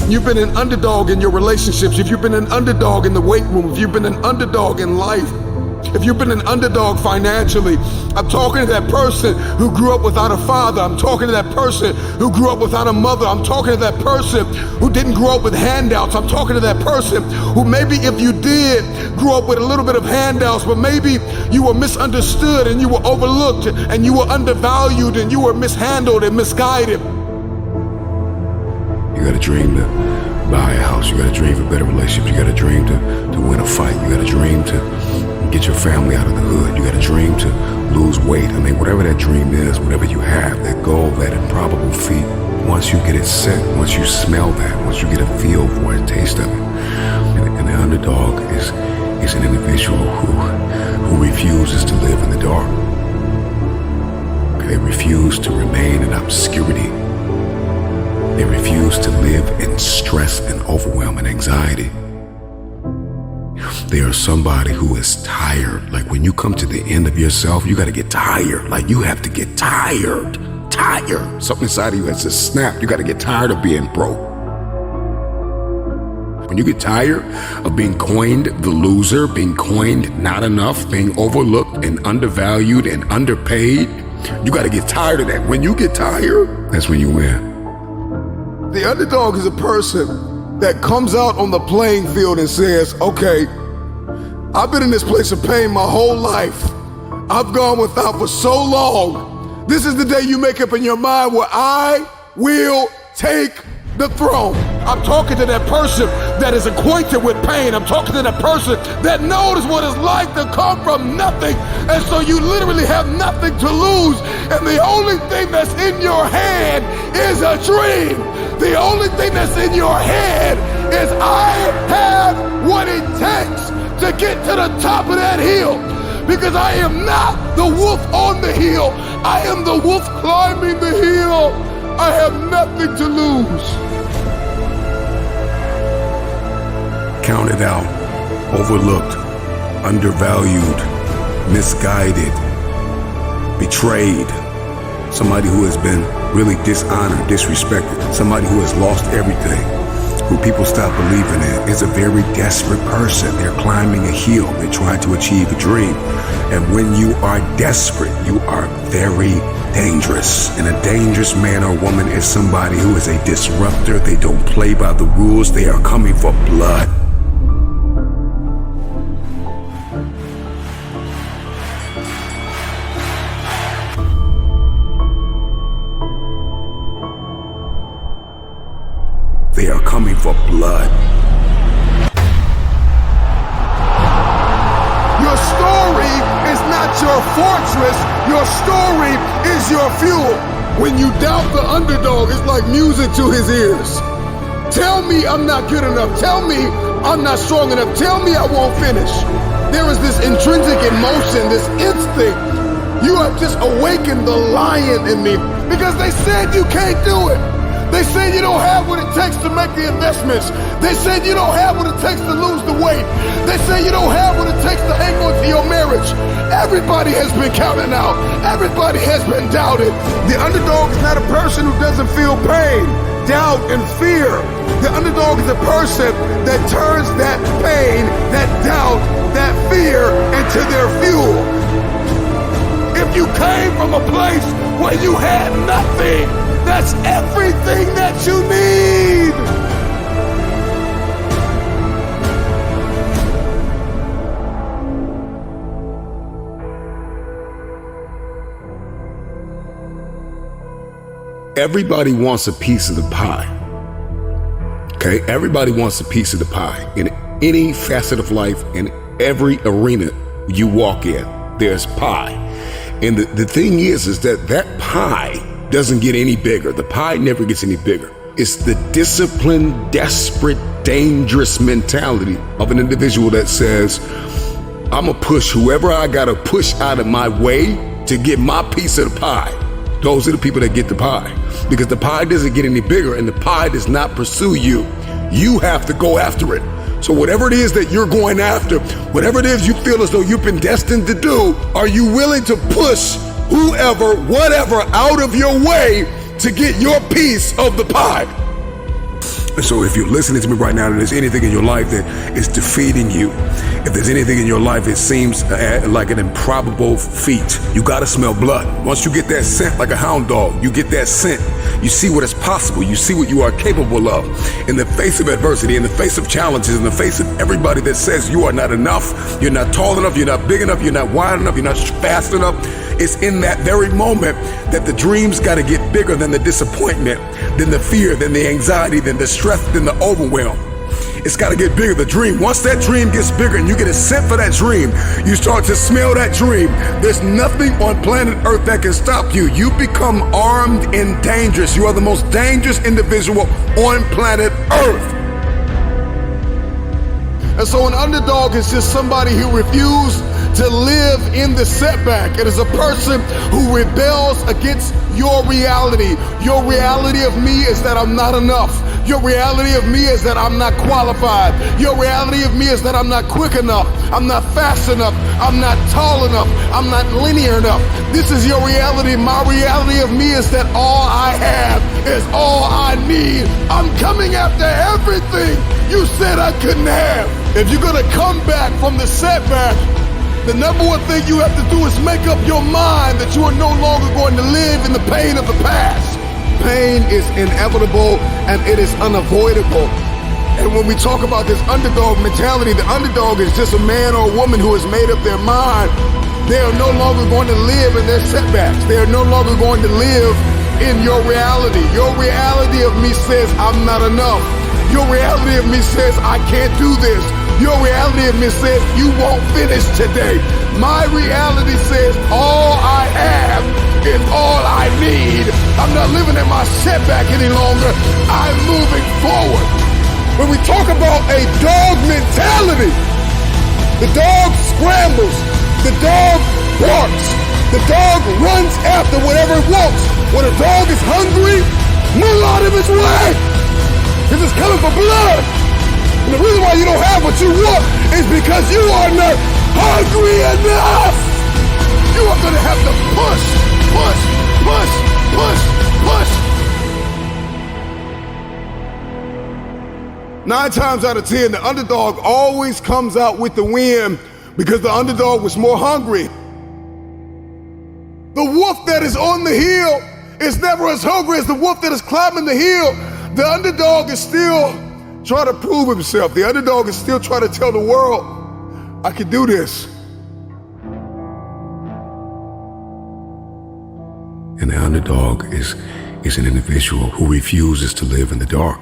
You've been an underdog in your relationships. If you've been an underdog in the weight room, if you've been an underdog in life, if you've been an underdog financially, I'm talking to that person who grew up without a father. I'm talking to that person who grew up without a mother. I'm talking to that person who didn't grow up with handouts. I'm talking to that person who maybe if you did grow up with a little bit of handouts, but maybe you were misunderstood and you were overlooked and you were undervalued and you were mishandled and misguided. You got a dream to buy a house. You got a dream for better relationships. You got a dream to win a fight. You got a dream to get your family out of the hood. You got a dream to lose weight. I mean, whatever that dream is, whatever you have, that goal, that improbable feat, once you get it set, once you smell that, once you get a feel for it, taste of it. And the underdog is an individual who refuses to live in the dark. They refuse to remain in obscurity. They refuse to live in stress and overwhelm and anxiety. They are somebody who is tired. Like when you come to the end of yourself, you got to get tired. Like you have to get tired. Something inside of you has just snapped. You got to get tired of being broke. When you get tired of being coined the loser, being coined not enough, being overlooked and undervalued and underpaid, you got to get tired of that. When you get tired, that's when you win. The underdog is a person that comes out on the playing field and says, okay, I've been in this place of pain my whole life. I've gone without for so long. This is the day you make up in your mind where I will take the throne. I'm talking to that person that is acquainted with pain. I'm talking to that person that knows what it's like to come from nothing. And so you literally have nothing to lose. And the only thing that's in your hand is a dream. The only thing that's in your head is I have what it takes to get to the top of that hill. Because I am not the wolf on the hill. I am the wolf climbing the hill. I have nothing to lose. Counted out, overlooked, undervalued, misguided, betrayed. Somebody who has been really dishonored, disrespected. Somebody who has lost everything, who people stop believing in, is a very desperate person. They're climbing a hill. They're trying to achieve a dream. And when you are desperate, you are very dangerous. And a dangerous man or woman is somebody who is a disruptor. They don't play by the rules. They are coming for blood. They are coming for blood. Your story is not your fortress. Your story is your fuel. When you doubt the underdog, it's like music to his ears. Tell me I'm not good enough. Tell me I'm not strong enough. Tell me I won't finish. There is this intrinsic emotion, this instinct. You have just awakened the lion in me because they said you can't do it. They said you don't have what it takes to make the investments. They said you don't have what it takes to lose the weight. They say you don't have what it takes to hang on to your marriage. Everybody has been counted out. Everybody has been doubted. The underdog is not a person who doesn't feel pain, doubt, and fear. The underdog is a person that turns that pain, that doubt, that fear into their fuel. If you came from a place where you had nothing, that's everything that you need. Everybody wants a piece of the pie. Okay? Everybody wants a piece of the pie. In any facet of life, in every arena you walk in, there's pie. And the thing is that pie doesn't get any bigger. The pie never gets any bigger. It's the disciplined, desperate, dangerous mentality of an individual that says, I'm gonna push whoever I gotta push out of my way to get my piece of the pie. Those are the people that get the pie. Because the pie doesn't get any bigger and the pie does not pursue you. You have to go after it. So whatever it is that you're going after, whatever it is you feel as though you've been destined to do, are you willing to push whoever, whatever out of your way to get your piece of the pie? So if you're listening to me right now and there's anything in your life that is defeating you, if there's anything in your life that seems like an improbable feat, you gotta smell blood. Once you get that scent like a hound dog, you get that scent, you see what is possible, you see what you are capable of. In the face of adversity, in the face of challenges, in the face of everybody that says you are not enough, you're not tall enough, you're not big enough, you're not wide enough, you're not fast enough, it's in that very moment that the dreams gotta get bigger than the disappointment, than the fear, than the anxiety, than the stress, than the overwhelm. It's got to get bigger, the dream. Once that dream gets bigger and you get a scent for that dream, you start to smell that dream. There's nothing on planet Earth that can stop you. You become armed and dangerous. You are the most dangerous individual on planet Earth. And so an underdog is just somebody who refused to live in the setback. It is a person who rebels against your reality. Your reality of me is that I'm not enough. Your reality of me is that I'm not qualified. Your reality of me is that I'm not quick enough. I'm not fast enough. I'm not tall enough. I'm not linear enough. This is your reality. My reality of me is that all I have is all I need. I'm coming after everything you said I couldn't have. If you're gonna come back from the setback, the number one thing you have to do is make up your mind that you are no longer going to live in the pain of the past. Pain is inevitable and it is unavoidable. And when we talk about this underdog mentality, the underdog is just a man or a woman who has made up their mind. They are no longer going to live in their setbacks. They are no longer going to live in your reality. Your reality of me says I'm not enough. Your reality of me says I can't do this. Your reality of me says you won't finish today. My reality says all I have is all I need. I'm not living in my setback any longer. I'm moving forward. When we talk about a dog mentality, the dog scrambles, the dog barks, the dog runs after whatever it wants. When a dog is hungry, move out of his way, because it's coming for blood. And the reason why you don't have what you want is because you are not hungry enough. You are going to have to push, push, push, push, push. 9 times out of 10, the underdog always comes out with the win because the underdog was more hungry. The wolf that is on the hill is never as hungry as the wolf that is climbing the hill. The underdog is still trying to prove himself. The underdog is still trying to tell the world, I can do this. And the underdog is an individual who refuses to live in the dark.